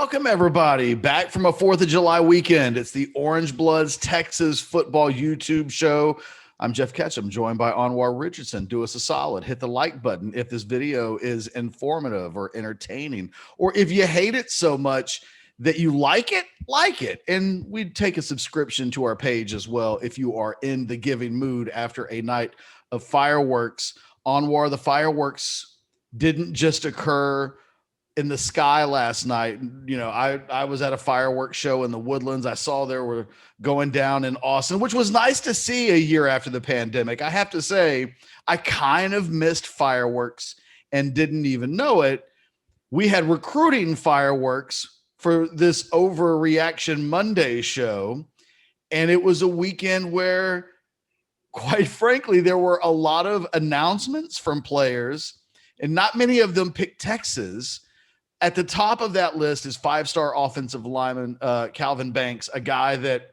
Welcome, everybody, back from a 4th of July weekend. It's the Orange Bloods Texas football YouTube show. I'm Geoff Ketchum, joined by Anwar Richardson. Do us a solid. Hit the like button if this video is informative or entertaining, or if you hate it so much that you like it. And we'd take a subscription to our page as well if you are in the giving mood after a night of fireworks. Anwar, the fireworks didn't just occur in the sky last night. You know, I was at a fireworks show in the Woodlands. I saw they were going down in Austin, which was nice to see a year after the pandemic. I have to say, I kind of missed fireworks and didn't even know it. We had recruiting fireworks for this Overreaction Monday show, and it was a weekend where, quite frankly, there were a lot of announcements from players, and not many of them picked Texas. At the top of that list is five-star offensive lineman Kelvin Banks, a guy that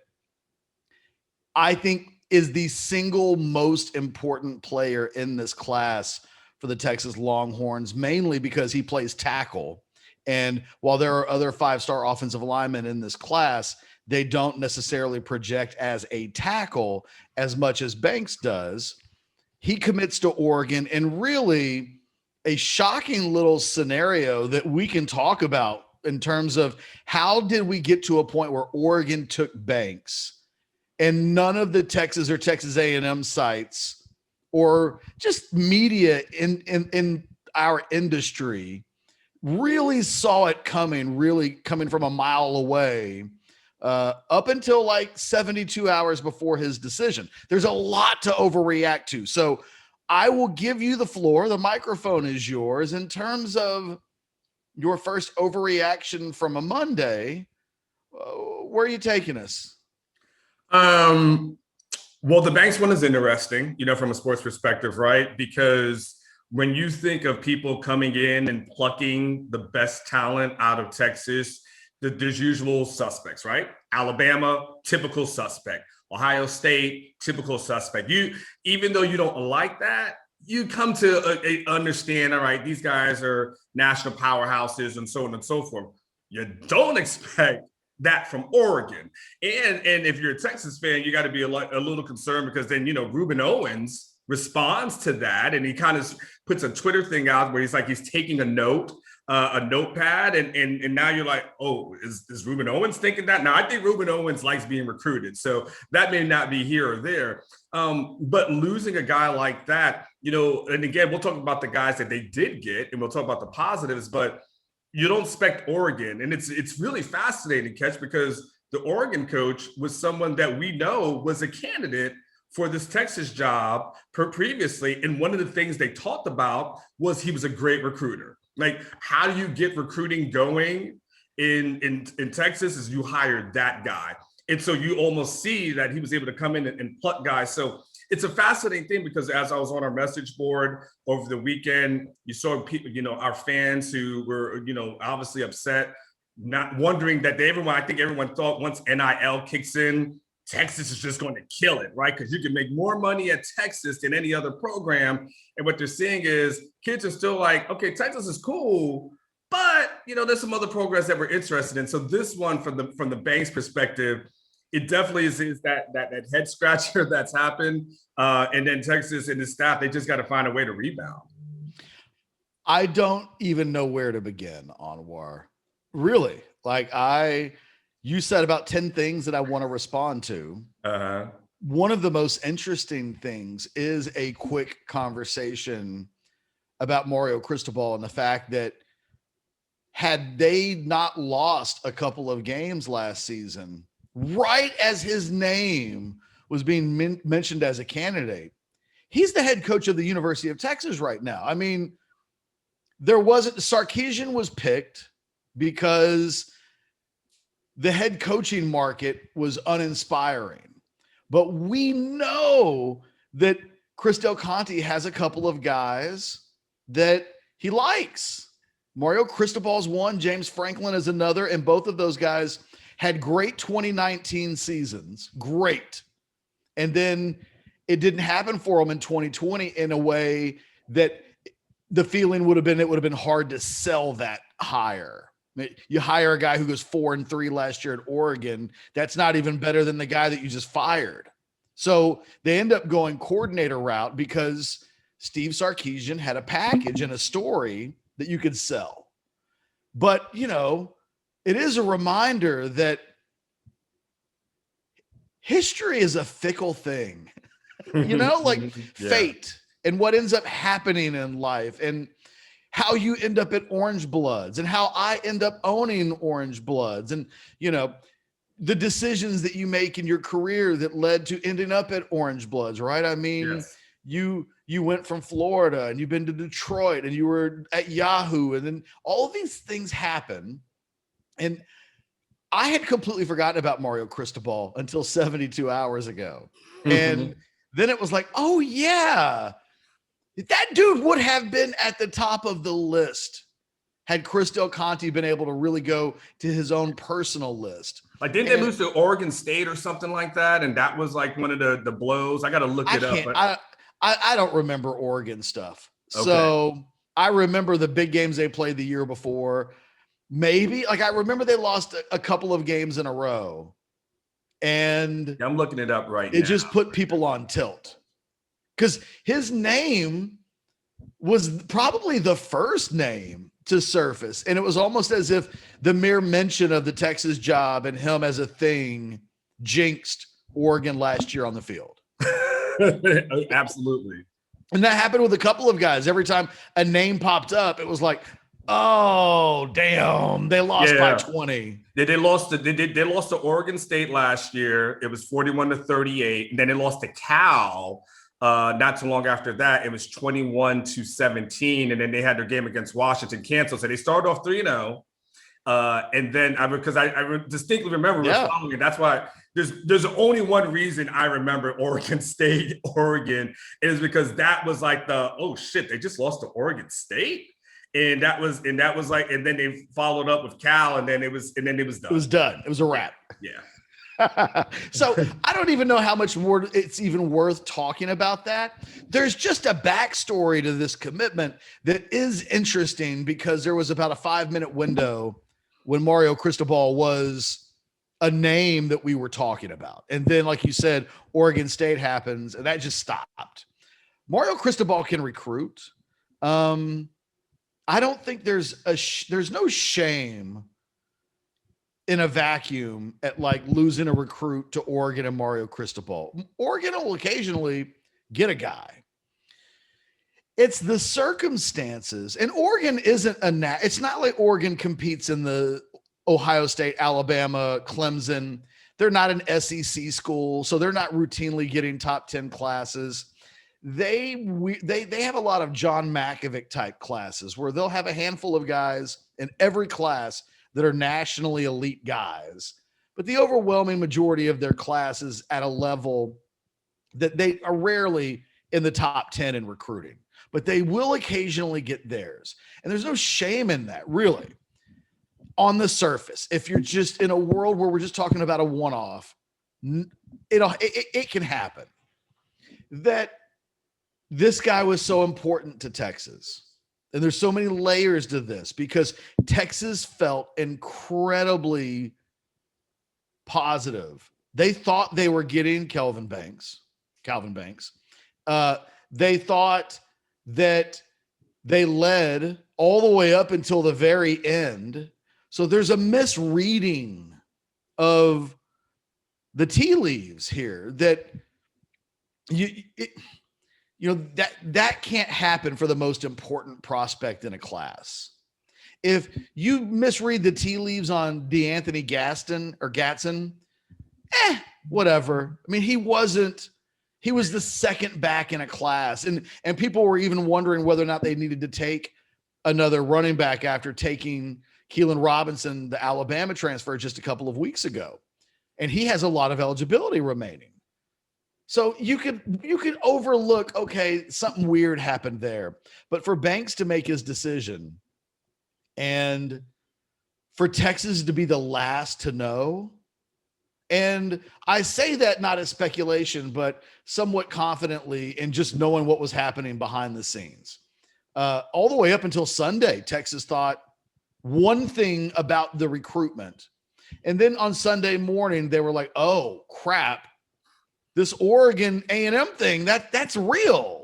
I think is the single most important player in this class for the Texas Longhorns, mainly because he plays tackle. And while there are other five-star offensive linemen in this class, they don't necessarily project as a tackle as much as Banks does. He commits to Oregon, and really a shocking little scenario that we can talk about in terms of how did we get to a point where Oregon took Banks and none of the Texas or Texas A&M sites or just media in our industry really saw it coming, really coming from a mile away, up until like 72 hours before his decision. There's a lot to overreact to. So I will give you the floor. The microphone is yours. In terms of your first overreaction from a Monday, where are you taking us? Well, the Banks one is interesting, from a sports perspective, right? Because when you think of people coming in and plucking the best talent out of Texas, there's usual suspects, right? Alabama, typical suspect. Ohio State, typical suspect. Even though you don't like that, you come to understand, all right, these guys are national powerhouses and so on and so forth. You don't expect that from Oregon. And if you're a Texas fan, you got to be a little concerned because then, Ruben Owens responds to that, and he kind of puts a Twitter thing out where he's taking a notepad, and now you're like, oh, is Ruben Owens thinking that? Now, I think Ruben Owens likes being recruited, so that may not be here or there. But losing a guy like that, and again, we'll talk about the guys that they did get, and we'll talk about the positives, but you don't expect Oregon. And it's really fascinating, Ketch, because the Oregon coach was someone that we know was a candidate for this Texas job previously. And one of the things they talked about was he was a great recruiter. Like, how do you get recruiting going in Texas is you hire that guy. And so you almost see that he was able to come in and pluck guys. So it's a fascinating thing because as I was on our message board over the weekend, you saw people, our fans who were, obviously upset, not wondering that I think everyone thought once NIL kicks in, Texas is just going to kill it, right? Because you can make more money at Texas than any other program. And what they're seeing is kids are still like, okay, Texas is cool, but there's some other programs that we're interested in. So this one, from the Banks perspective, it definitely is that head scratcher that's happened. And then Texas and his staff, they just got to find a way to rebound. I don't even know where to begin, Anwar. Really, you said about 10 things that I want to respond to. Uh-huh. One of the most interesting things is a quick conversation about Mario Cristobal and the fact that had they not lost a couple of games last season, right as his name was being mentioned as a candidate, he's the head coach of the University of Texas right now. I mean, Sarkisian was picked because the head coaching market was uninspiring. But we know that Chris Del Conte has a couple of guys that he likes. Mario Cristobal's one, James Franklin is another, and both of those guys had great 2019 seasons. Great. And then it didn't happen for them in 2020 in a way that the feeling would have been, it would have been hard to sell that higher. You hire a guy who goes 4-3 last year at Oregon. That's not even better than the guy that you just fired. So they end up going coordinator route because Steve Sarkisian had a package and a story that you could sell. But, it is a reminder that history is a fickle thing, fate and what ends up happening in life and how you end up at Orange Bloods and how I end up owning Orange Bloods and, the decisions that you make in your career that led to ending up at Orange Bloods, right? I mean, Yes. you went from Florida and you've been to Detroit and you were at Yahoo, and then all of these things happen. And I had completely forgotten about Mario Cristobal until 72 hours ago. And then it was like, oh yeah, that dude would have been at the top of the list had Chris Del Conte been able to really go to his own personal list. Like, didn't they lose to Oregon State or something like that? And that was like one of the blows. I got to look it up. But I don't remember Oregon stuff. Okay. So I remember the big games they played the year before. Maybe I remember they lost a couple of games in a row. And I'm looking it up right now. It just put people on tilt because his name was probably the first name to surface. And it was almost as if the mere mention of the Texas job and him as a thing jinxed Oregon last year on the field. Absolutely. And that happened with a couple of guys. Every time a name popped up, it was like, oh, damn, they lost by 20. They lost to Oregon State last year. It was 41-38. And then they lost to Cal. Not too long after that, it was 21-17, and then they had their game against Washington canceled. So they started off 3-0, and then I distinctly remember following it. That's why there's only one reason I remember Oregon State, Oregon, is because that was like oh shit, they just lost to Oregon State, and then they followed up with Cal, and then it was done. It was done. It was a wrap. Yeah. So I don't even know how much more it's even worth talking about that. There's just a backstory to this commitment that is interesting because there was about a 5-minute window when Mario Cristobal was a name that we were talking about. And then, like you said, Oregon State happens and that just stopped. Mario Cristobal can recruit. I don't think there's no shame in a vacuum at like losing a recruit to Oregon and Mario Cristobal. Oregon will occasionally get a guy. It's the circumstances, and Oregon isn't it's not like Oregon competes in the Ohio State, Alabama, Clemson. They're not an SEC school, so they're not routinely getting top 10 classes. They have a lot of John Malkovich type classes where they'll have a handful of guys in every class that are nationally elite guys, but the overwhelming majority of their classes at a level that they are rarely in the top 10 in recruiting, but they will occasionally get theirs. And there's no shame in that, really. On the surface, if you're just in a world where we're just talking about a one-off, it can happen. That this guy was so important to Texas. And there's so many layers to this because Texas felt incredibly positive. They thought they were getting Kelvin Banks. They thought that they led all the way up until the very end. So there's a misreading of the tea leaves here that that can't happen for the most important prospect in a class. If you misread the tea leaves on DeAnthony Gatson, whatever. I mean, he was the second back in a class. And people were even wondering whether or not they needed to take another running back after taking Keelan Robinson, the Alabama transfer, just a couple of weeks ago. And he has a lot of eligibility remaining. So you could overlook, okay, something weird happened there. But for Banks to make his decision and for Texas to be the last to know, and I say that not as speculation, but somewhat confidently in just knowing what was happening behind the scenes. All the way up until Sunday, Texas thought one thing about the recruitment. And then on Sunday morning, they were like, oh, crap, this Oregon A&M thing, that's real.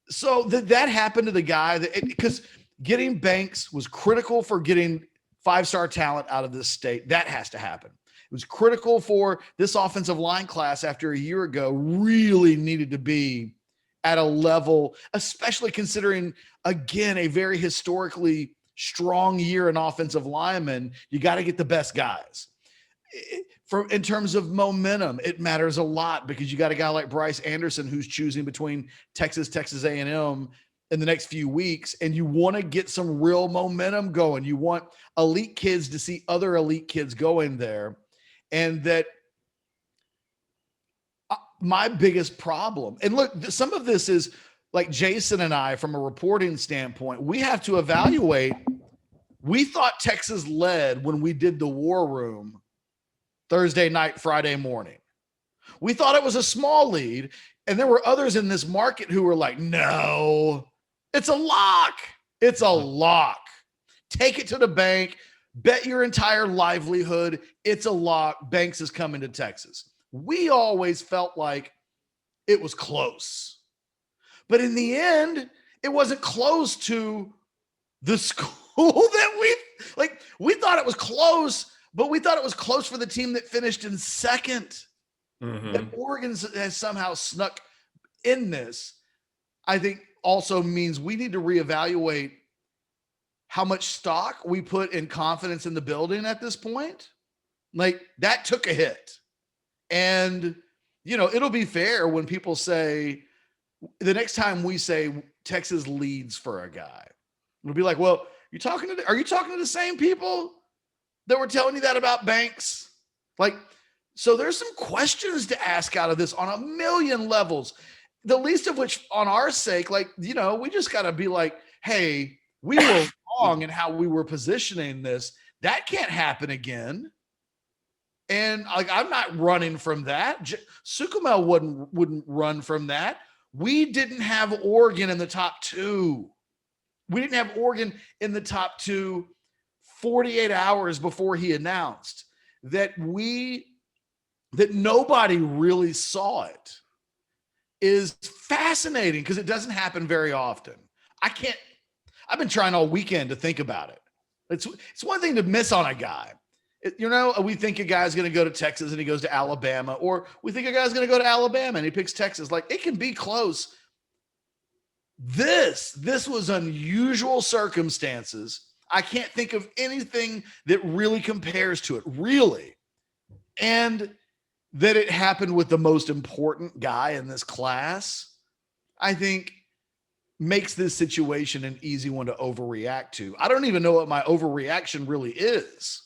So that happened to the guy because getting Banks was critical for getting 5-star talent out of this state. That has to happen. It was critical for this offensive line class after a year ago really needed to be at a level, especially considering, again, a very historically strong year in offensive linemen. You got to get the best guys. In terms of momentum, it matters a lot because you got a guy like Bryce Anderson who's choosing between Texas A&M in the next few weeks, and you want to get some real momentum going. You want elite kids to see other elite kids going there. And that my biggest problem, and look, some of this is like Jason and I, from a reporting standpoint, we have to evaluate. We thought Texas led when we did the war room Thursday night, Friday morning. We thought it was a small lead, and there were others in this market who were like, no, it's a lock. It's a lock. Take it to the bank. Bet your entire livelihood. It's a lock. Banks is coming to Texas. We always felt like it was close. But in the end, it wasn't close to the school that we thought it was close, but we thought it was close for the team that finished in second. Mm-hmm. That Oregon has somehow snuck in this, I think also means we need to reevaluate how much stock we put in confidence in the building at this point. Like, that took a hit. And, it'll be fair when people say, the next time we say Texas leads for a guy, we'll be like, well, are you talking to the same people that were telling you that about Banks? Like, so there's some questions to ask out of this on a million levels, the least of which on our sake, we just got to be like, hey, we were wrong in how we were positioning this. That can't happen again. And I'm not running from that. Sukumel wouldn't run from that. We didn't have Oregon in the top 2. We didn't have Oregon in the top 2 48 hours before he announced that nobody really saw it is fascinating because it doesn't happen very often. I've been trying all weekend to think about it. It's one thing to miss on a guy. We think a guy's going to go to Texas and he goes to Alabama, or we think a guy's going to go to Alabama and he picks Texas. Like, it can be close. This was unusual circumstances. I can't think of anything that really compares to it, really. And that it happened with the most important guy in this class, I think makes this situation an easy one to overreact to. I don't even know what my overreaction really is.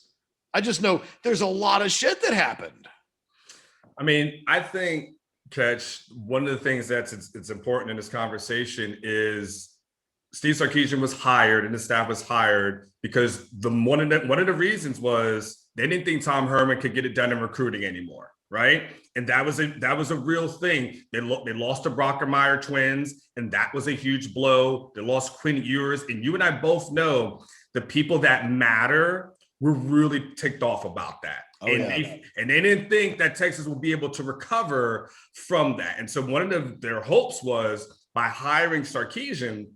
I just know there's a lot of shit that happened. I mean, I think, Ketch, one of the things it's important in this conversation is Steve Sarkisian was hired and the staff was hired because one of the reasons was they didn't think Tom Herman could get it done in recruiting anymore, right? And that was a real thing. They lost the Brockermeyer twins, and that was a huge blow. They lost Quinn Ewers, and you and I both know the people that matter were really ticked off about that. Oh, and they didn't think that Texas would be able to recover from that. And so one of their hopes was by hiring Sarkisian,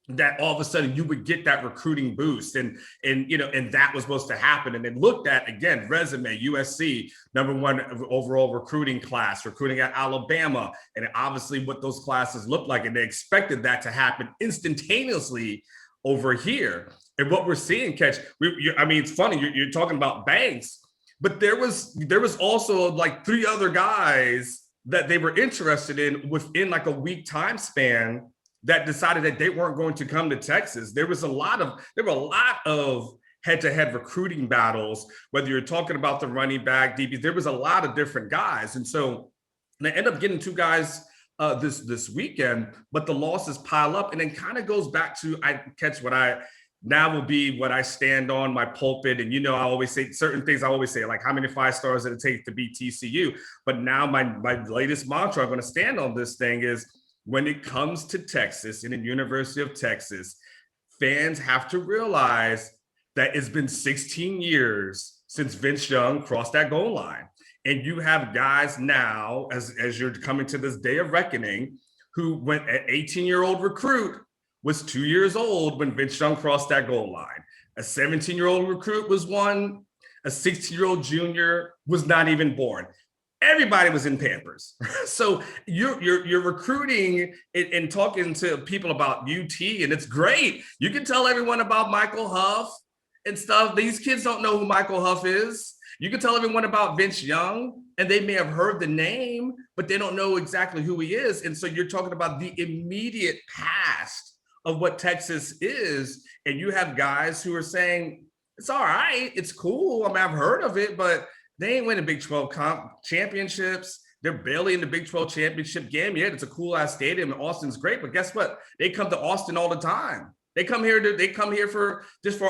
that all of a sudden you would get that recruiting boost. And that was supposed to happen. And they looked at, again, resume, USC, #1 overall recruiting class, recruiting at Alabama, and obviously what those classes looked like. And they expected that to happen instantaneously over here. And what we're seeing, Ketch, it's funny, you're talking about Banks, but there was also like 3 other guys that they were interested in within like a week time span that decided that they weren't going to come to Texas. There were a lot of head-to-head recruiting battles, whether you're talking about the running back, DBs, there was a lot of different guys. And so they end up getting 2 guys this weekend, but the losses pile up. And then kind of goes back to, now will be what I stand on my pulpit. And, I always say certain things. I always say, like, how many 5 stars did it take to beat TCU? But now my latest mantra I'm going to stand on this thing is, when it comes to Texas and the University of Texas, fans have to realize that it's been 16 years since Vince Young crossed that goal line. And you have guys now, as you're coming to this day of reckoning, who went an 18-year-old recruit was 2 years old when Vince Young crossed that goal line. A 17-year-old recruit was one. A 16-year-old junior was not even born. Everybody was in Pampers. So you're recruiting and talking to people about UT, and it's great. You can tell everyone about Michael Huff and stuff. These kids don't know who Michael Huff is. You can tell everyone about Vince Young, and they may have heard the name, but they don't know exactly who he is. And so you're talking about the immediate past of what Texas is, and you have guys who are saying, it's all right, it's cool. I mean, I've heard of it, but they ain't winning Big 12 championships. They're barely in the Big 12 championship game yet. It's a cool-ass stadium, and Austin's great, but guess what? They come to Austin all the time. They come here for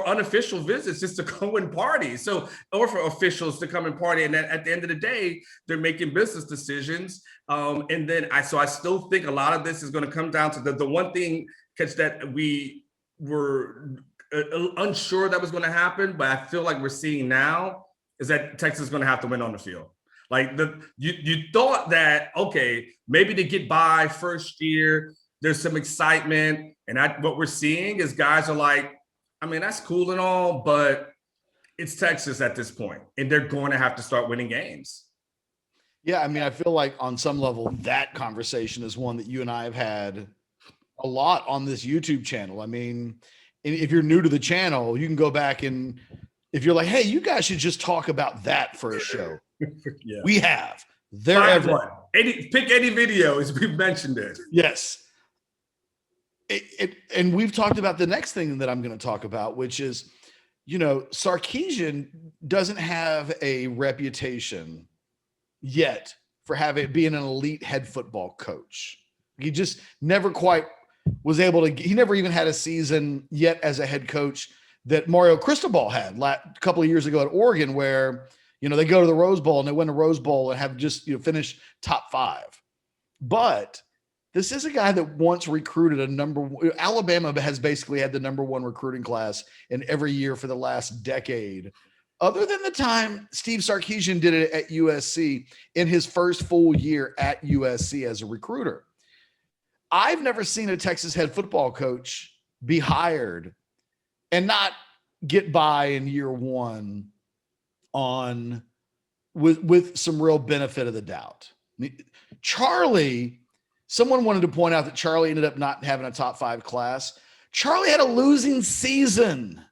unofficial visits, just to go and party. So, or for officials to come and party. And then at the end of the day, they're making business decisions. And then I still think a lot of this is going to come down to the one thing, Catch, that we were unsure that was going to happen, but I feel like we're seeing now is that Texas is going to have to win on the field. Like you thought that, okay, maybe to get by first year, there's some excitement. And what we're seeing is guys are like, I mean, that's cool and all, but it's Texas at this point, and they're going to have to start winning games. Yeah, I mean, I feel like on some level that conversation is one that you and I have had a lot on this YouTube channel. I mean, if you're new to the channel, you can go back, and if you're like, hey, you guys should just talk about that for a show. Yeah. We have. Pick any video as we've mentioned it. Yes. And we've talked about the next thing that I'm going to talk about, which is, Sarkisian doesn't have a reputation yet for being an elite head football coach. He just never quite was able to. He never even had a season yet as a head coach that Mario Cristobal had a couple of years ago at Oregon, where they go to the Rose Bowl and they win the Rose Bowl and have just finished top 5. But this is a guy that once recruited Alabama has basically had the number 1 recruiting class in every year for the last decade, other than the time Steve Sarkisian did it at USC in his first full year at USC as a recruiter. I've never seen a Texas head football coach be hired and not get by in year 1 with some real benefit of the doubt. I mean, Charlie, someone wanted to point out that Charlie ended up not having a top 5 class. Charlie had a losing season.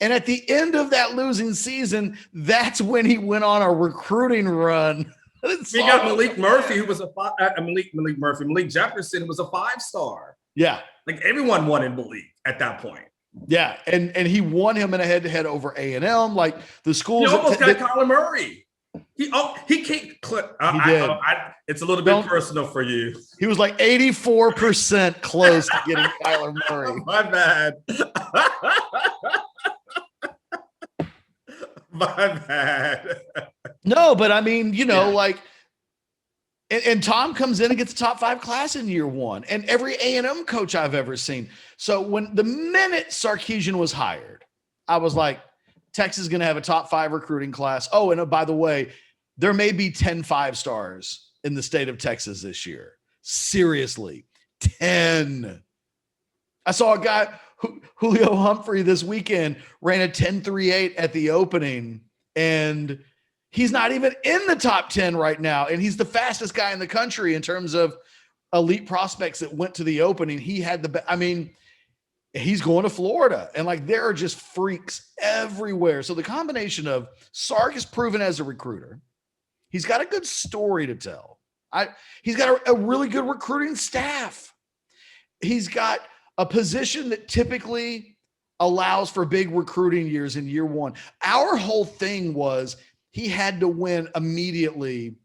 And at the end of that losing season, that's when he went on a recruiting run. We got Malik Murphy, who was Malik Jefferson was a 5-star. Yeah. Like everyone wanted Malik at that point. Yeah. And he won him in a head-to-head over A&M. Like the schools. He almost got Kyler Murray. He can't clip. It's a little bit personal for you. He was like 84% close to getting Kyler Murray. My bad. My bad. No, but I mean, and Tom comes in and gets a top 5 class in year 1, and every A&M coach I've ever seen. So the minute Sarkisian was hired, I was like, Texas is going to have a top 5 recruiting class. Oh, and by the way, there may be 10 5-stars in the state of Texas this year. Seriously, 10. I saw a guy, Julio Humphrey, this weekend ran a 10.38 at the opening, and he's not even in the top 10 right now. And he's the fastest guy in the country in terms of elite prospects that went to the opening. He had he's going to Florida, and there are just freaks everywhere. So the combination of Sark is proven as a recruiter. He's got a good story to tell. He's got a really good recruiting staff. He's got a position that typically allows for big recruiting years in year 1. Our whole thing was he had to win immediately.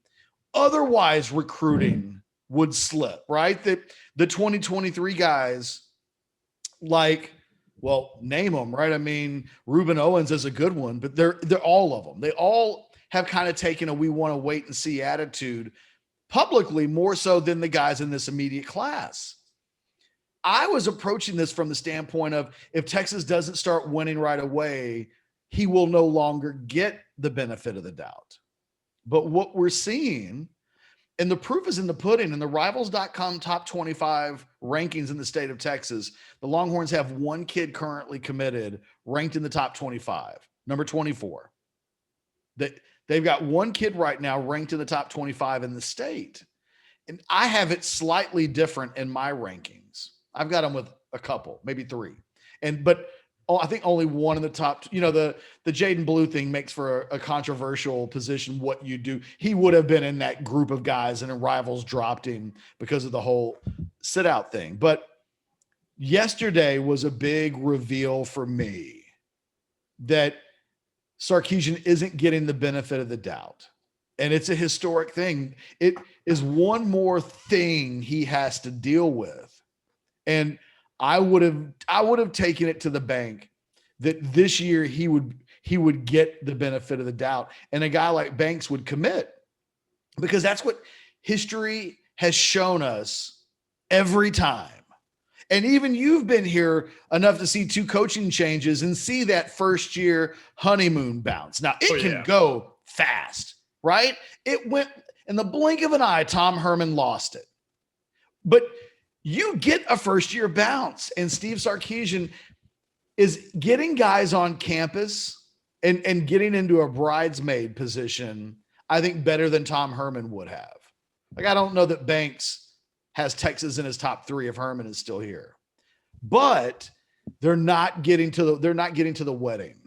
Otherwise, recruiting would slip, right? That the 2023 guys, name them, right? I mean, Reuben Owens is a good one, but they're all of them. They all have kind of taken a we want to wait and see attitude publicly, more so than the guys in this immediate class. I was approaching this from the standpoint of if Texas doesn't start winning right away, he will no longer get the benefit of the doubt. But what we're seeing, and the proof is in the pudding, in the rivals.com top 25 rankings in the state of Texas, the Longhorns have one kid currently committed ranked in the top 25, number 24. They've got one kid right now ranked in the top 25 in the state. And I have it slightly different in my rankings. I've got them with a couple, maybe three. But I think only one in the top, the Jaden Blue thing makes for a controversial position. What you do, he would have been in that group of guys, and then Rivals dropped him because of the whole sit out thing. But yesterday was a big reveal for me that Sarkisian isn't getting the benefit of the doubt. And it's a historic thing. It is one more thing he has to deal with. And I would have taken it to the bank that this year he would get the benefit of the doubt, and a guy like Banks would commit, because that's what history has shown us every time. And even you've been here enough to see two coaching changes and see that first year honeymoon bounce. Now it can go fast, right? It went in the blink of an eye. Tom Herman lost it, but you get a first year bounce, and Steve Sarkisian is getting guys on campus and getting into a bridesmaid position, I think, better than Tom Herman would have. Like, I don't know that Banks has Texas in his top three if Herman is still here, but they're not getting to the wedding.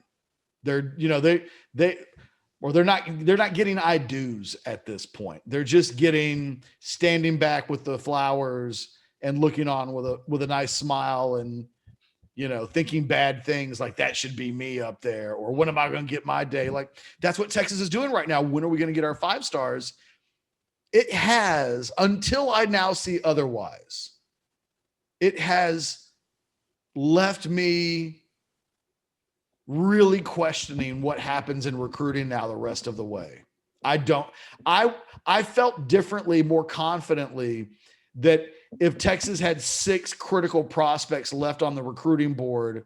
They're not getting I do's at this point. They're just getting standing back with the flowers and looking on with a nice smile and, thinking bad things like that should be me up there, or when am I going to get my day? Like, that's what Texas is doing right now. When are we going to get our 5 stars? It has, until I now see otherwise, it has left me really questioning what happens in recruiting now the rest of the way. I felt differently, more confidently, that if Texas had 6 critical prospects left on the recruiting board,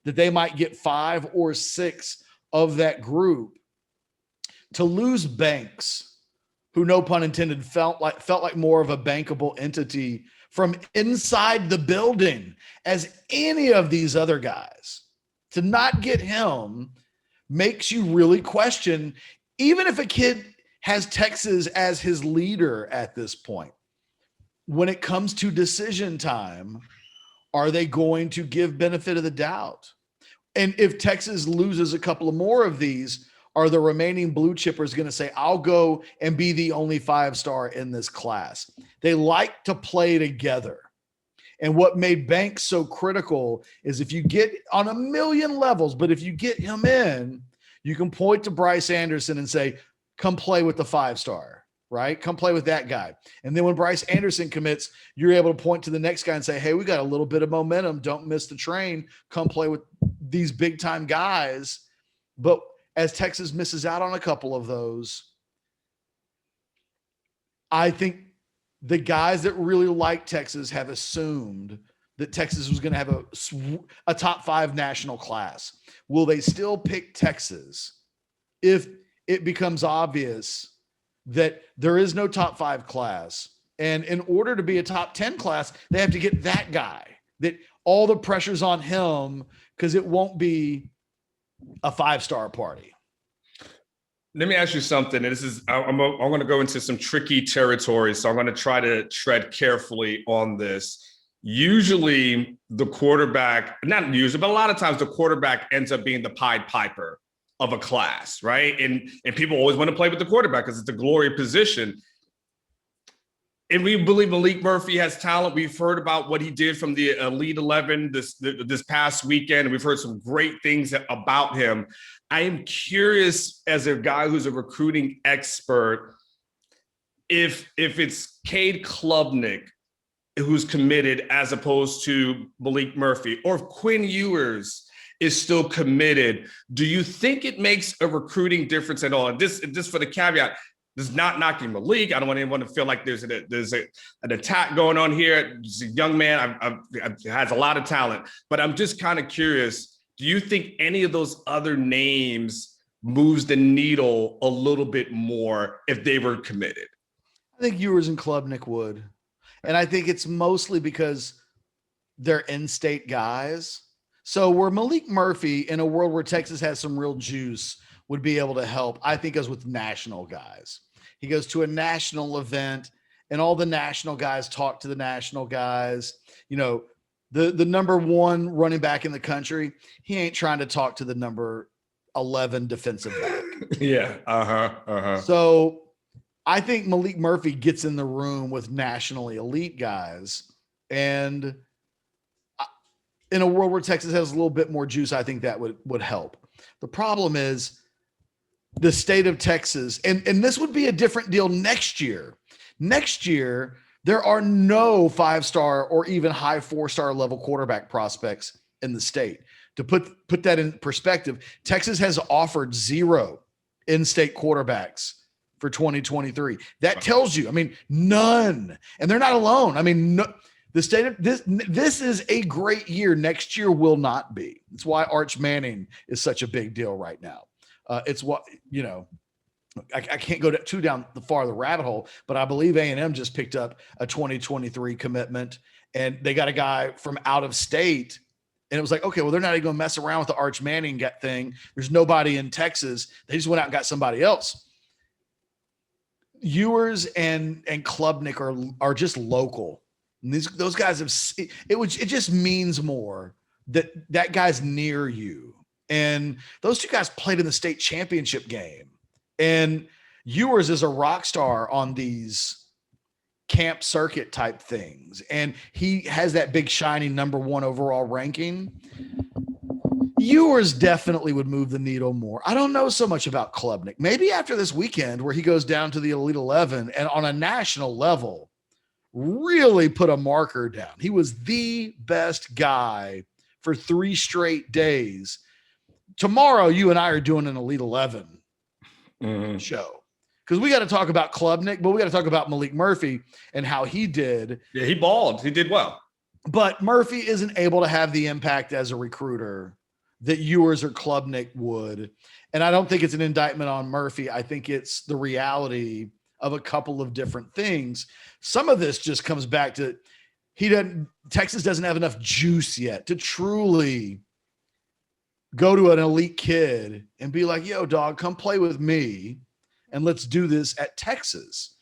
that they might get 5 or 6 of that group. To lose Banks, who, no pun intended, felt like more of a bankable entity from inside the building as any of these other guys, to not get him makes you really question, even if a kid has Texas as his leader at this point, when it comes to decision time, are they going to give benefit of the doubt? And if Texas loses a couple of more of these, are the remaining blue chippers going to say, I'll go and be the only 5-star in this class? They like to play together. And what made Banks so critical is, if you get on a million levels, but if you get him in, you can point to Bryce Anderson and say, come play with the 5-star, right? Come play with that guy. And then when Bryce Anderson commits, you're able to point to the next guy and say, hey, we got a little bit of momentum. Don't miss the train. Come play with these big time guys. But as Texas misses out on a couple of those, I think the guys that really like Texas have assumed that Texas was going to have a top 5 national class. Will they still pick Texas if it becomes obvious that there is no top 5 class? And in order to be a top 10 class, they have to get that guy, that all the pressure's on him, because it won't be a 5-star party. Let me ask you something. And I'm going to go into some tricky territory, so I'm going to try to tread carefully on this. Usually the quarterback, not usually, but a lot of times the quarterback ends up being the Pied Piper of a class, right? And people always want to play with the quarterback because it's a glory position. And we believe Malik Murphy has talent. We've heard about what he did from the Elite 11 this past weekend, and we've heard some great things about him. I am curious, as a guy who's a recruiting expert, if it's Cade Klubnik who's committed as opposed to Malik Murphy, or if Quinn Ewers is still committed. Do you think it makes a recruiting difference at all? And this for the caveat, This is not knocking Malik. I don't want anyone to feel like there's an attack going on here. He's a young man. Has a lot of talent. But I'm just kind of curious, do you think any of those other names moves the needle a little bit more if they were committed? I think Ewers and Klubnik would. And I think it's mostly because they're in-state guys. So where Malik Murphy, in a world where Texas has some real juice, would be able to help, I think, goes with national guys. He goes to a national event, and all the national guys talk to the national guys. You know, the number one running back in the country, he ain't trying to talk to the number 11 defensive back. Yeah. So I think Malik Murphy gets in the room with nationally elite guys. And in a world where Texas has a little bit more juice, I think that would help. The problem is the state of Texas, and this would be a different deal next year. Next year, there are no 5-star or even high 4-star level quarterback prospects in the state. To put that in perspective, Texas has offered 0 in-state quarterbacks for 2023. That tells you, I mean, none. And they're not alone. I mean, no, the state of this is a great year. Next year will not be. It's why Arch Manning is such a big deal right now. It's what, you know, I can't go too down the rabbit hole, but I believe A&M just picked up a 2023 commitment, and they got a guy from out of state. And it was like, okay, well, they're not even going to mess around with the Arch Manning thing. There's nobody in Texas. They just went out and got somebody else. Ewers and Klubnik are just local. And those guys have it just means more that guy's near you. And those two guys played in the state championship game. And Ewers is a rock star on these camp circuit type things. And he has that big shiny number 1 overall ranking. Ewers definitely would move the needle more. I don't know so much about Klubnik. Maybe after this weekend where he goes down to the Elite 11 and on a national level really put a marker down. He was the best guy for 3 straight days. Tomorrow, you and I are doing an Elite 11 show because we got to talk about Klubnik, but we got to talk about Malik Murphy and how he did. Yeah, he balled. He did well. But Murphy isn't able to have the impact as a recruiter that Ewers or Klubnik would. And I don't think it's an indictment on Murphy. I think it's the reality of a couple of different things. Some of this just comes back to Texas doesn't have enough juice yet to truly go to an elite kid and be like, yo, dog, come play with me and let's do this at Texas.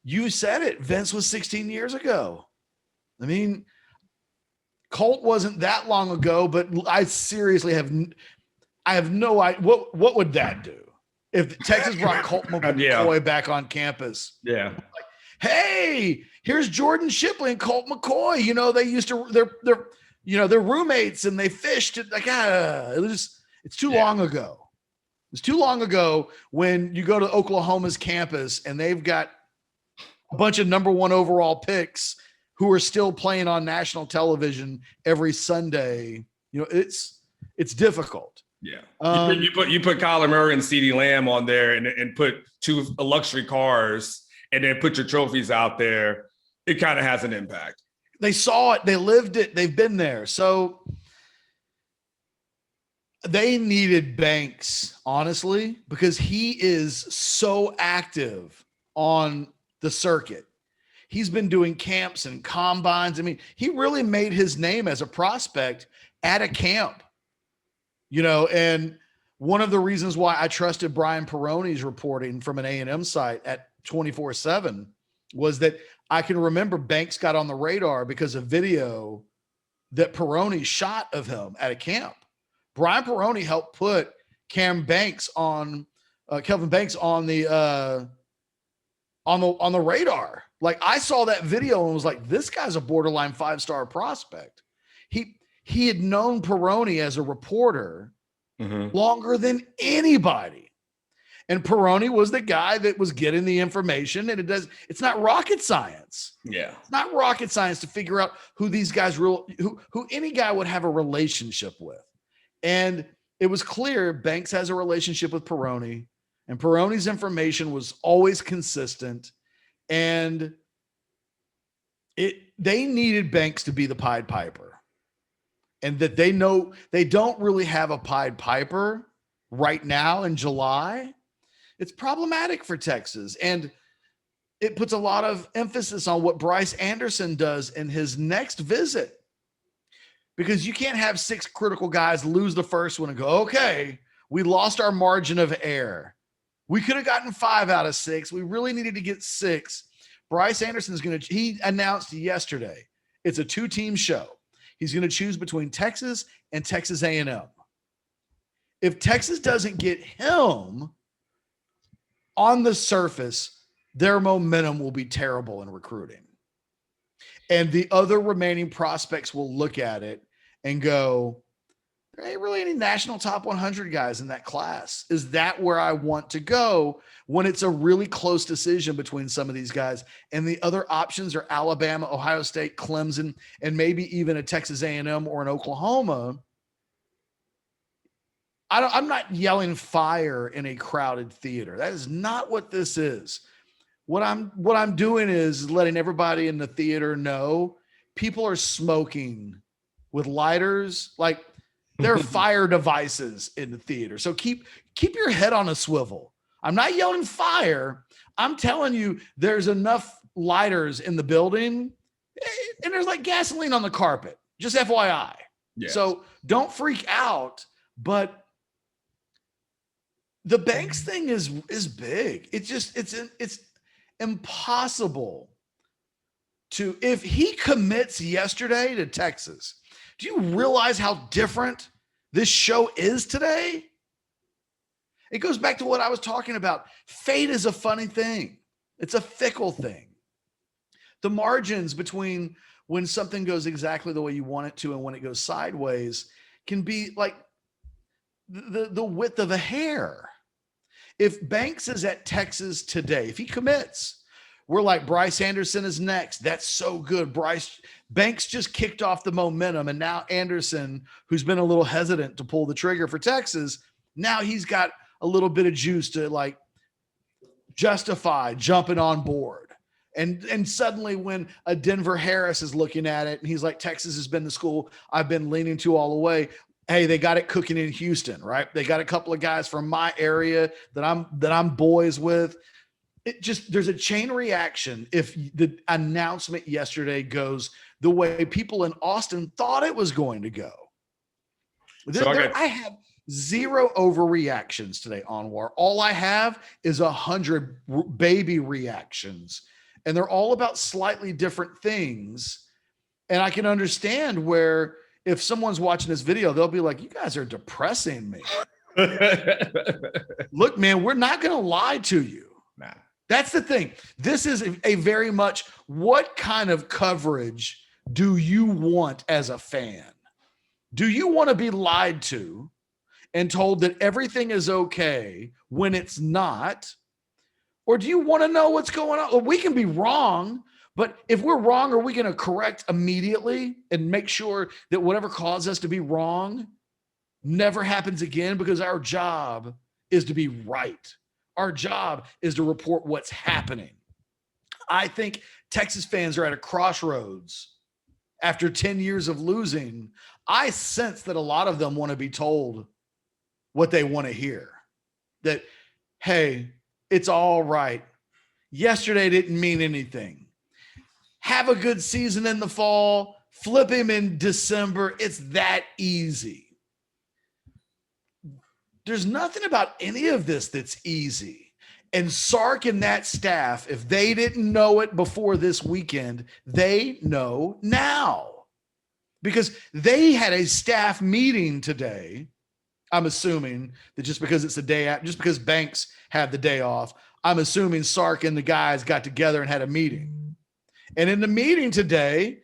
You said it. Vince was 16 years ago. I mean, Colt wasn't that long ago, but I seriously have no idea. What would that do if Texas brought Colt McCoy back on campus? Yeah. Like, hey, here's Jordan Shipley and Colt McCoy. You know, they used to, they're roommates and they fished. It's too long ago. It's too long ago when you go to Oklahoma's campus and they've got a bunch of number 1 overall picks who are still playing on national television every Sunday. You know, it's difficult. Yeah. You put Kyler Murray and CeeDee Lamb on there and put 2 luxury cars and then put your trophies out there. It kind of has an impact. They saw it. They lived it. They've been there. So they needed Banks, honestly, because he is so active on the circuit. He's been doing camps and combines. I mean, he really made his name as a prospect at a camp, you know, and one of the reasons why I trusted Brian Peroni's reporting from an A&M site at 24/7 was that I can remember Banks got on the radar because of video that Peroni shot of him at a camp. Brian Peroni helped put Kelvin Banks on the radar. Like, I saw that video and was like, this guy's a borderline 5-star prospect. He had known Peroni as a reporter longer than anybody. And Peroni was the guy that was getting the information, and it's not rocket science. Yeah. It's not rocket science to figure out who these guys who any guy would have a relationship with. And it was clear Banks has a relationship with Peroni. And Peroni's information was always consistent. And they needed Banks to be the Pied Piper. And that they know they don't really have a Pied Piper right now in July. It's problematic for Texas. And it puts a lot of emphasis on what Bryce Anderson does in his next visit. Because you can't have 6 critical guys lose the first one and go, okay, we lost our margin of error. We could have gotten 5 out of 6. We really needed to get 6. Bryce Anderson's he announced yesterday, it's a 2-team show. He's going to choose between Texas and Texas A&M. If Texas doesn't get him on the surface, their momentum will be terrible in recruiting. And the other remaining prospects will look at it and go, there ain't really any national top 100 guys in that class. Is that where I want to go when it's a really close decision between some of these guys? And the other options are Alabama, Ohio State, Clemson, and maybe even a Texas A&M or an Oklahoma. I'm not yelling fire in a crowded theater. That is not what this is. What I'm doing is letting everybody in the theater know people are smoking with lighters. Like, there are fire devices in the theater. So keep your head on a swivel. I'm not yelling fire. I'm telling you, there's enough lighters in the building, and there's like gasoline on the carpet. Just FYI. Yes. So don't freak out. But the Banks thing is big. It's impossible to, if he commits yesterday to Texas, do you realize how different this show is today? It goes back to what I was talking about. Fate is a funny thing. It's a fickle thing. The margins between when something goes exactly the way you want it to and when it goes sideways can be like the width of a hair. If Banks is at Texas today, if he commits, we're like, Bryce Anderson is next. That's so good. Banks just kicked off the momentum. And now Anderson, who's been a little hesitant to pull the trigger for Texas, now he's got a little bit of juice to like justify jumping on board. And suddenly when a Denver Harris is looking at it and he's like, Texas has been the school I've been leaning to all the way. Hey, they got it cooking in Houston, right? They got a couple of guys from my area that I'm boys with. There's a chain reaction if the announcement yesterday goes the way people in Austin thought it was going to go. I have 0 overreactions today, Anwar. All I have is 100 baby reactions, and they're all about slightly different things. And I can understand where if someone's watching this video, they'll be like, you guys are depressing me. Look, man, we're not going to lie to you. Nah. That's the thing. This is a very much, what kind of coverage do you want as a fan? Do you want to be lied to and told that everything is okay when it's not? Or do you want to know what's going on? Well, we can be wrong, but if we're wrong, are we going to correct immediately and make sure that whatever caused us to be wrong never happens again? Because our job is to be right. Our job is to report what's happening. I think Texas fans are at a crossroads after 10 years of losing. I sense that a lot of them want to be told what they want to hear. That, hey, it's all right. Yesterday didn't mean anything. Have a good season in the fall. Flip him in December. It's that easy. There's nothing about any of this that's easy. And Sark and that staff, if they didn't know it before this weekend, they know now. Because they had a staff meeting today. I'm assuming that just because it's a day out, just because Banks had the day off, I'm assuming Sark and the guys got together and had a meeting. And in the meeting today,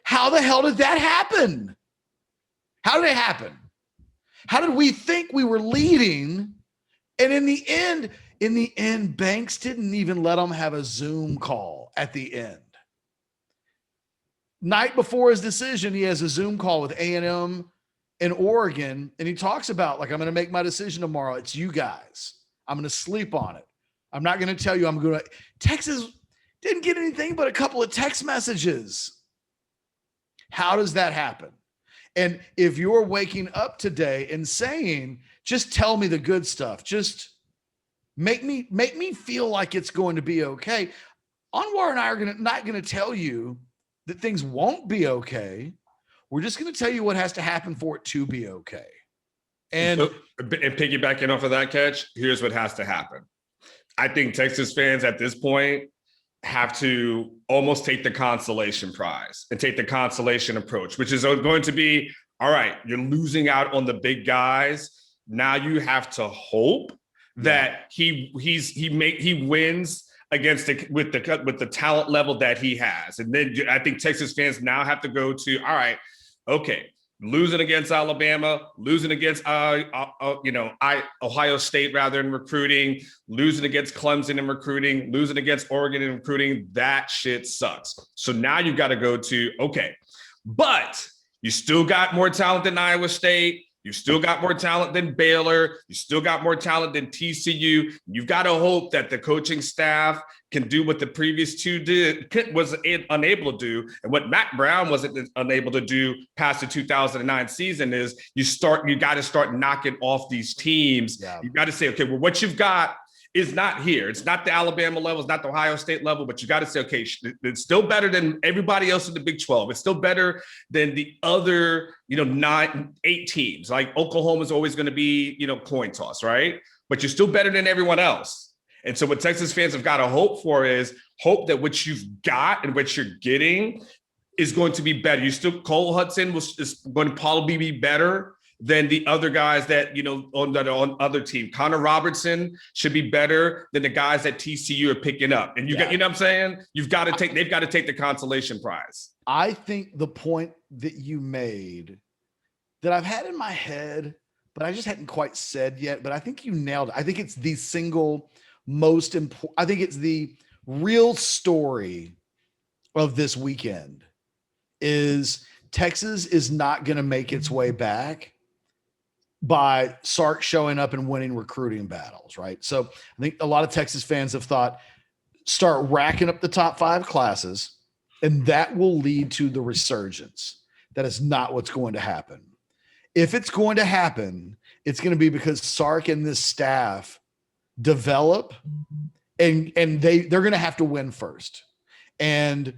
how the hell did that happen? How did it happen? How did we think we were leading? And in the end, Banks didn't even let them have a Zoom call at the end. Night before his decision, he has a Zoom call with A&M in Oregon, and he talks about, like, I'm going to make my decision tomorrow. It's you guys. I'm going to sleep on it. I'm not going to tell you I'm going to. Texas didn't get anything but a couple of text messages. How does that happen? And if you're waking up today and saying, just tell me the good stuff, just make me feel like it's going to be okay. Anwar and I are not going to tell you that things won't be okay. We're just going to tell you what has to happen for it to be okay. And piggybacking off of that, Catch, here's what has to happen. I think Texas fans at this point have to almost take the consolation prize and take the consolation approach, which is going to be, all right, you're losing out on the big guys. Now you have to hope that he wins against with the talent level that he has. And then I think Texas fans now have to go to, all right, okay, losing against Alabama, losing against Ohio State rather in recruiting, losing against Clemson in recruiting, losing against Oregon in recruiting, that shit sucks. So now you've got to go to, okay, but you still got more talent than Iowa State. You still got more talent than Baylor. You still got more talent than TCU. You've got to hope that the coaching staff can do what the previous two was unable to do. And what Matt Brown wasn't unable to do past the 2009 season is you got to start knocking off these teams. Yeah. You got to say, okay, well, what you've got is not here. It's not the Alabama level. It's not the Ohio State level, but you got to say, okay, it's still better than everybody else in the Big 12. It's still better than the other, 8 teams. Like Oklahoma's always going to be, coin toss, right? But you're still better than everyone else. And so what Texas fans have got to hope for is hope that what you've got and what you're getting is going to be better. Cole Hudson is going to probably be better than the other guys that, on other team. Connor Robertson should be better than the guys that TCU are picking up. And got, what I'm saying? They've got to take the consolation prize. I think the point that you made that I've had in my head, but I just hadn't quite said yet, but I think you nailed it. I think it's the single most important. I think it's the real story of this weekend is Texas is not going to make its way back by Sark showing up and winning recruiting battles, right? So I think a lot of Texas fans have thought, start racking up the top 5 classes, and that will lead to the resurgence. That is not what's going to happen. If it's going to happen, it's going to be because Sark and this staff develop, and they're going to have to win first. And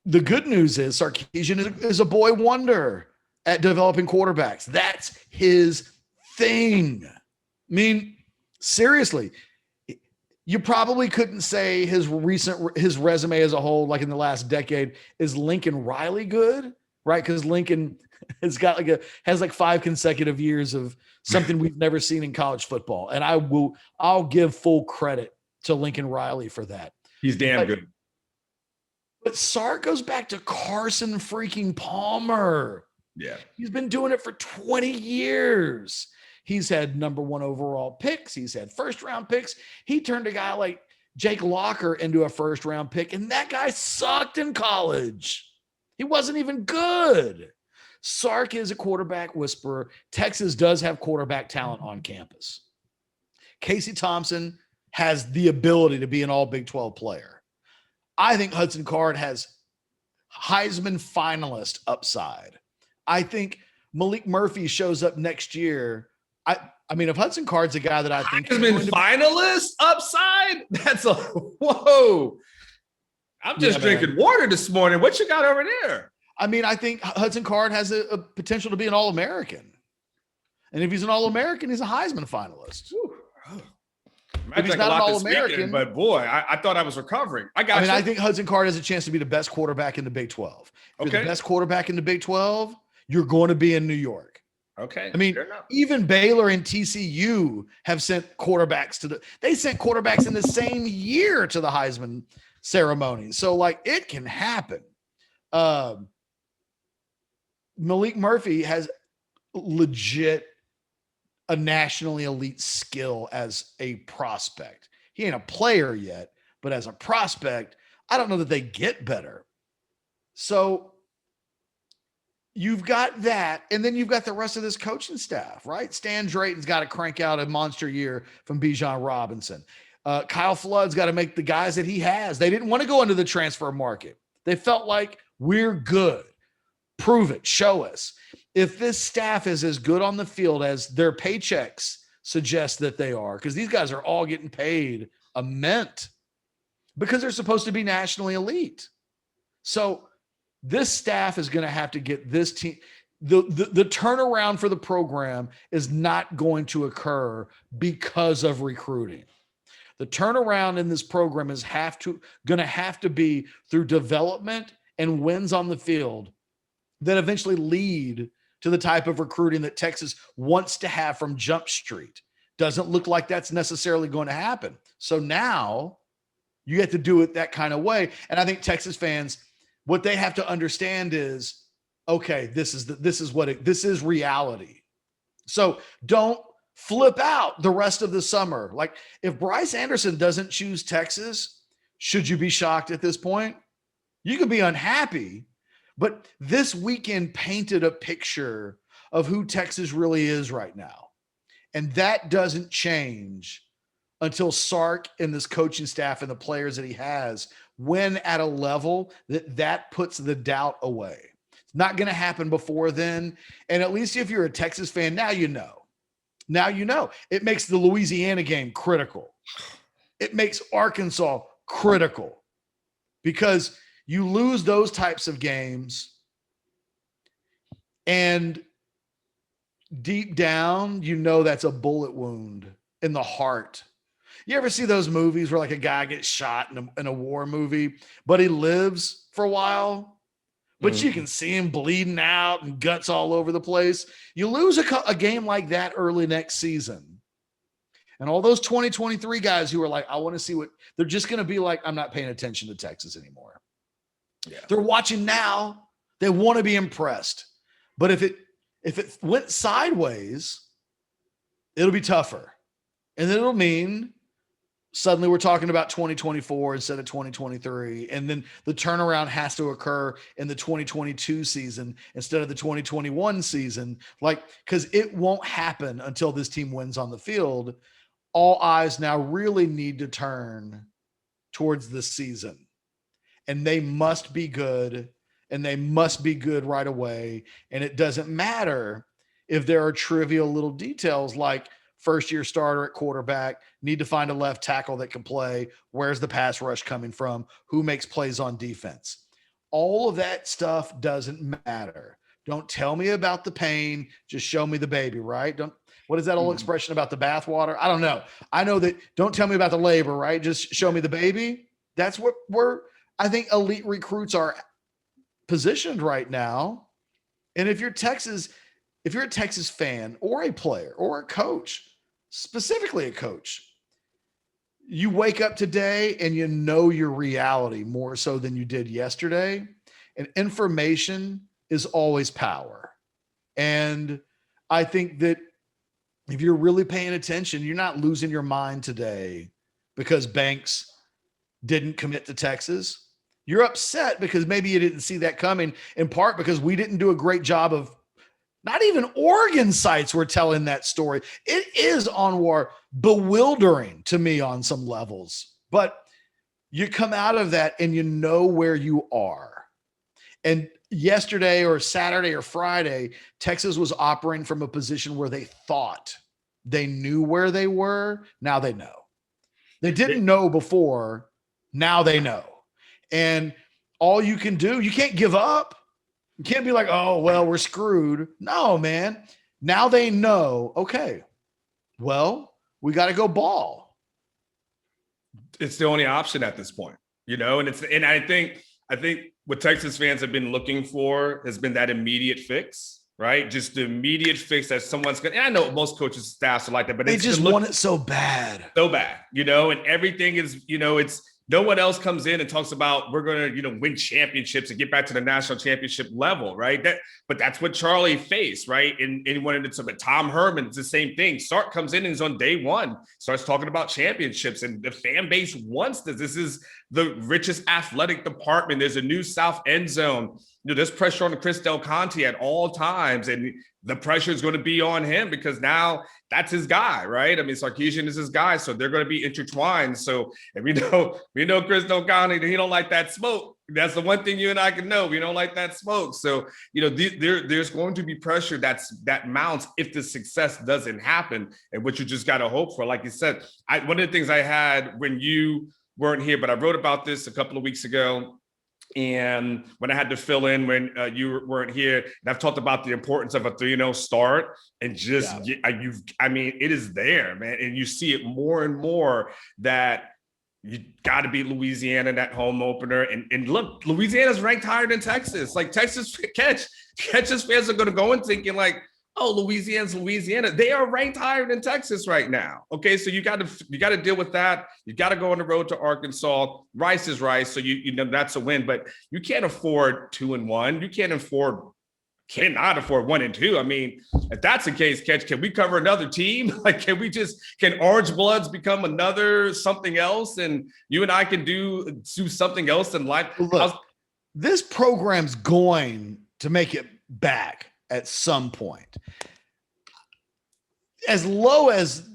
the good news is Sarkisian is a boy wonder at developing quarterbacks. That's his thing. I mean, seriously, you probably couldn't say his resume as a whole, like in the last decade, is Lincoln Riley good, right? Because Lincoln has got has 5 consecutive years of something we've never seen in college football. And I'll give full credit to Lincoln Riley for that. He's damn good. But Sark goes back to Carson freaking Palmer. Yeah. He's been doing it for 20 years. He's had number 1 overall picks. He's had first-round picks. He turned a guy like Jake Locker into a first-round pick, and that guy sucked in college. He wasn't even good. Sark is a quarterback whisperer. Texas does have quarterback talent on campus. Casey Thompson has the ability to be an all Big 12 player. I think Hudson Card has Heisman finalist upside. I think Malik Murphy shows up next year. I mean, if Hudson Card's a guy that I think Heisman finalist upside, that's a whoa. I'm just drinking water this morning. What you got over there? I mean, I think Hudson Card has a potential to be an All-American. And if he's an All-American, he's a Heisman finalist. If he's not an All-American, but boy, I thought I was recovering. I think Hudson Card has a chance to be the best quarterback in the Big 12. If you're the best quarterback in the Big 12, you're going to be in New York. Okay. I mean, even Baylor and TCU have sent quarterbacks they sent quarterbacks in the same year to the Heisman ceremony. So it can happen. Malik Murphy has legit a nationally elite skill as a prospect. He ain't a player yet, but as a prospect, I don't know that they get better. So you've got that, and then you've got the rest of this coaching staff, right? Stan Drayton's got to crank out a monster year from Bijan Robinson. Kyle Flood's got to make the guys that he has. They didn't want to go into the transfer market. They felt like, we're good. Prove it. Show us. If this staff is as good on the field as their paychecks suggest that they are, because these guys are all getting paid a mint because they're supposed to be nationally elite. So this staff is going to have to get this team. The turnaround for the program is not going to occur because of recruiting. The turnaround in this program is going to have to be through development and wins on the field that eventually lead to the type of recruiting that Texas wants to have from Jump Street. Doesn't look like that's necessarily going to happen. So now you have to do it that kind of way. And I think Texas fans, what they have to understand is, okay, this is reality. So don't flip out the rest of the summer. Like, if Bryce Anderson doesn't choose Texas, should you be shocked at this point? You could be unhappy, but this weekend painted a picture of who Texas really is right now. And that doesn't change until Sark and this coaching staff and the players that he has win at a level that puts the doubt away. It's not going to happen before then. And at least if you're a Texas fan, now you know. Now you know. It makes the Louisiana game critical. It makes Arkansas critical, because you lose those types of games and deep down, you know that's a bullet wound in the heart. You ever see those movies where like a guy gets shot in a war movie, but he lives for a while? But you can see him bleeding out and guts all over the place. You lose a game like that early next season. And all those 2023 guys who are like, I want to see what they're just going to be like, I'm not paying attention to Texas anymore. Yeah. They're watching now. They want to be impressed. But if it went sideways, it'll be tougher. And then it'll mean suddenly we're talking about 2024 instead of 2023. And then the turnaround has to occur in the 2022 season instead of the 2021 season. Like, because it won't happen until this team wins on the field. All eyes now really need to turn towards the season. And they must be good. And they must be good right away. And it doesn't matter if there are trivial little details like first-year starter at quarterback, need to find a left tackle that can play. Where's the pass rush coming from? Who makes plays on defense? All of that stuff doesn't matter. Don't tell me about the pain. Just show me the baby, right? What is that old expression about the bathwater? I don't know. I know that don't tell me about the labor, right? Just show me the baby. That's what I think elite recruits are positioned right now. And if you're a Texas fan or a player or a coach, specifically a coach, you wake up today and you know your reality more so than you did yesterday. And information is always power. And I think that if you're really paying attention, you're not losing your mind today because Banks didn't commit to Texas. You're upset because maybe you didn't see that coming, in part because we didn't do a great job of, not even Oregon sites were telling that story. It is, Anwar, bewildering to me on some levels. But you come out of that and you know where you are. And yesterday or Saturday or Friday, Texas was operating from a position where they thought they knew where they were. Now they know. They didn't know before. Now they know. And all you can do, you can't give up. You can't be like, oh, well, we're screwed. No, man. Now they know, okay, well, we got to go ball. It's the only option at this point, and I think what Texas fans have been looking for has been that immediate fix, right? Just the immediate fix that someone's going to, and I know most coaches' staffs are like that, but they just want it so bad, and everything is, it's, no one else comes in and talks about we're going to, win championships and get back to the national championship level, right? But that's what Charlie faced, right? And he wanted it to, but Tom Herman, it's the same thing. Sark comes in and is on day one, starts talking about championships, and the fan base wants this. This is the richest athletic department. There's a new South end zone. There's pressure on Chris Del Conte at all times, and the pressure is going to be on him because now that's his guy, right? I mean, Sarkisian is his guy, so they're going to be intertwined. So, and we know Chris Del Conte, he don't like that smoke. That's the one thing you and I can know. We don't like that smoke. So, there's going to be pressure that mounts if the success doesn't happen, and what you just got to hope for. Like you said, one of the things I had when you weren't here, but I wrote about this a couple of weeks ago. And when I had to fill in when you weren't here, and I've talked about the importance of a 3-0 start, and just, it is there, man. And you see it more and more that you got to beat Louisiana in that home opener. And look, Louisiana's ranked higher than Texas. Like Texas Texas fans are going to go in thinking like, oh, Louisiana's Louisiana. They are ranked higher than Texas right now. Okay, so you got to deal with that. You got to go on the road to Arkansas. Rice is rice, so you know that's a win. But you can't afford 2-1. You cannot afford 1-2. I mean, if that's the case, Ketch, can we cover another team? Like, can Orange Bloods become another something else, and you and I can do something else in life? Look, this program's going to make it back at some point. As low as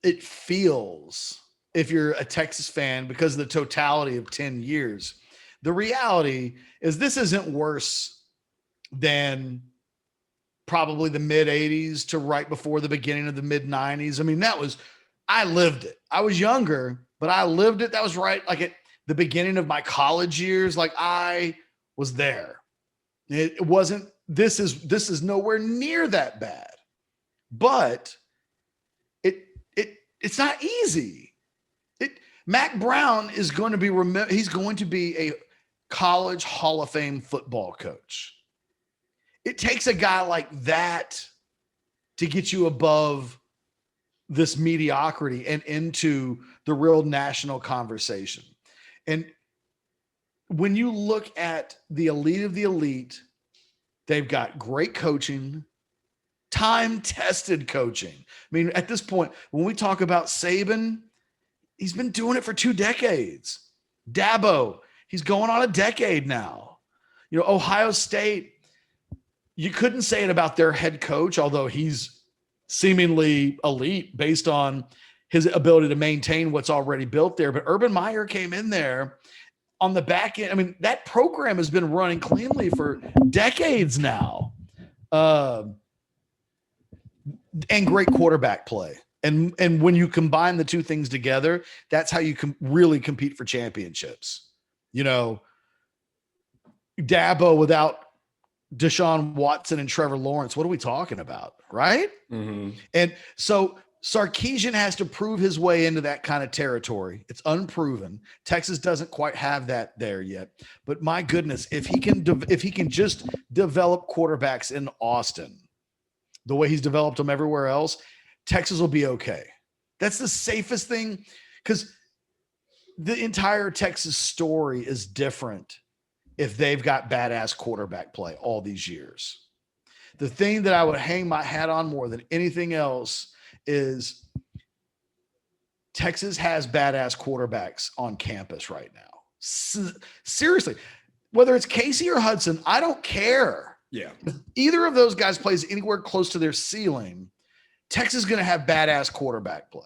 it feels, if you're a Texas fan, because of the totality of 10 years, the reality is this isn't worse than probably the mid 80s to right before the beginning of the mid 90s. I mean, I lived it. I was younger, but I lived it. That was right. Like at the beginning of my college years, like I was there. It wasn't, this is nowhere near that bad, but it's not easy. Mac Brown is going to be he's going to be a college Hall of Fame football coach. It takes a guy like that to get you above this mediocrity and into the real national conversation. And when you look at the elite of the elite, they've got great coaching, time-tested coaching. I mean, at this point, when we talk about Saban, he's been doing it for 2 decades. Dabo, he's going on a decade now. Ohio State, you couldn't say it about their head coach, although he's seemingly elite based on his ability to maintain what's already built there. But Urban Meyer came in there on the back end. I mean, that program has been running cleanly for decades now. And great quarterback play. And when you combine the two things together, that's how you can really compete for championships. Dabo without Deshaun Watson and Trevor Lawrence, what are we talking about, right? Mm-hmm. And so Sarkisian has to prove his way into that kind of territory. It's unproven. Texas doesn't quite have that there yet. But my goodness, if he can just develop quarterbacks in Austin the way he's developed them everywhere else, Texas will be okay. That's the safest thing, because the entire Texas story is different if they've got badass quarterback play all these years. The thing that I would hang my hat on more than anything else is Texas has badass quarterbacks on campus right now. Seriously, whether it's Casey or Hudson, I don't care. Yeah. If either of those guys plays anywhere close to their ceiling, Texas is going to have badass quarterback play.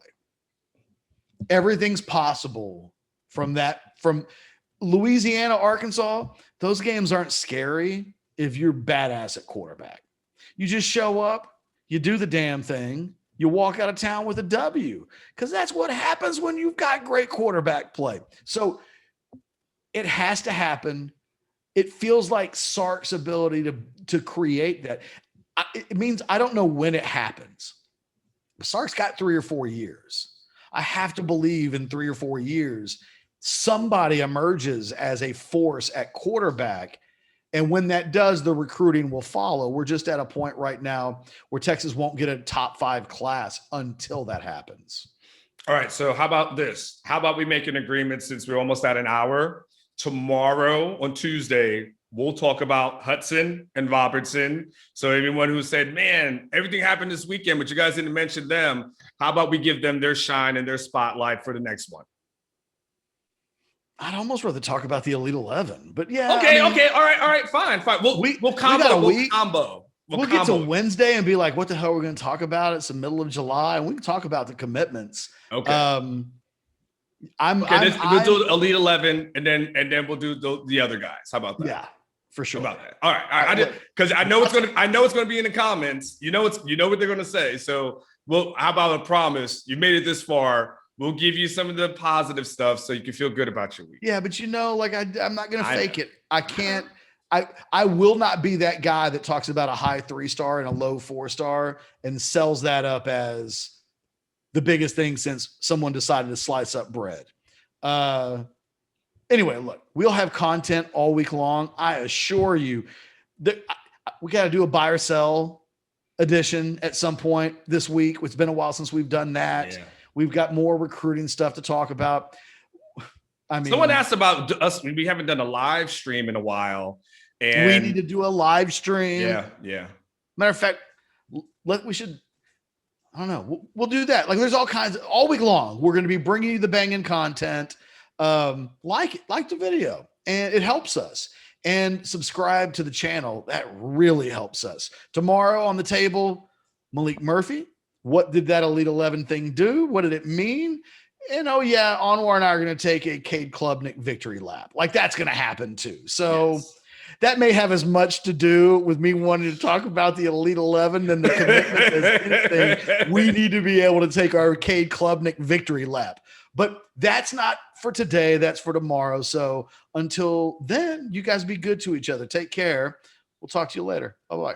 Everything's possible from Louisiana, Arkansas. Those games aren't scary if you're badass at quarterback. You just show up, you do the damn thing, you walk out of town with a W, because that's what happens when you've got great quarterback play. So it has to happen. It feels like Sark's ability to create that. It means I don't know when it happens. Sark's got 3 or 4 years. I have to believe in 3 or 4 years, somebody emerges as a force at quarterback. And when that does, the recruiting will follow. We're just at a point right now where Texas won't get a top 5 class until that happens. All right. So how about this? How about we make an agreement, since we're almost at an hour? Tomorrow on Tuesday, we'll talk about Hudson and Robertson. So everyone who said, man, everything happened this weekend, but you guys didn't mention them. How about we give them their shine and their spotlight for the next one? I'd almost rather talk about the Elite 11, but yeah. Okay, I mean, okay, all right, fine. We'll combo. got a We'll week. combo. We'll get to Wednesday and be like, what the hell are we going to talk about? It's the middle of July, and we can talk about the commitments. Okay. We'll do Elite 11, and then we'll do the other guys. How about that? Yeah, for sure. How about that? All right. Because I know it's gonna be in the comments. You know what they're gonna say. So how about a promise? You made it this far. We'll give you some of the positive stuff so you can feel good about your week. Yeah, but like I'm not gonna fake it. I can't. I will not be that guy that talks about a high 3-star and a low 4-star and sells that up as the biggest thing since someone decided to slice up bread. Anyway, look, we'll have content all week long. I assure you that we got to do a buy or sell edition at some point this week. It's been a while since we've done that. Yeah. We've got more recruiting stuff to talk about. I mean, someone asked about us. We haven't done a live stream in a while. And we need to do a live stream. Yeah. Matter of fact, we should. I don't know. We'll do that. Like, there's all week long. We're going to be bringing you the banging content. Like the video, and it helps us. And subscribe to the channel. That really helps us. Tomorrow on the table, Malik Murphy. What did that Elite 11 thing do? What did it mean? And Anwar and I are going to take a Cade Klubnik victory lap. Like, that's going to happen too. So. Yes. That may have as much to do with me wanting to talk about the Elite 11 than the commitment as anything. We need to be able to take our Cade Klubnik victory lap. But that's not for today. That's for tomorrow. So until then, you guys be good to each other. Take care. We'll talk to you later. Bye-bye.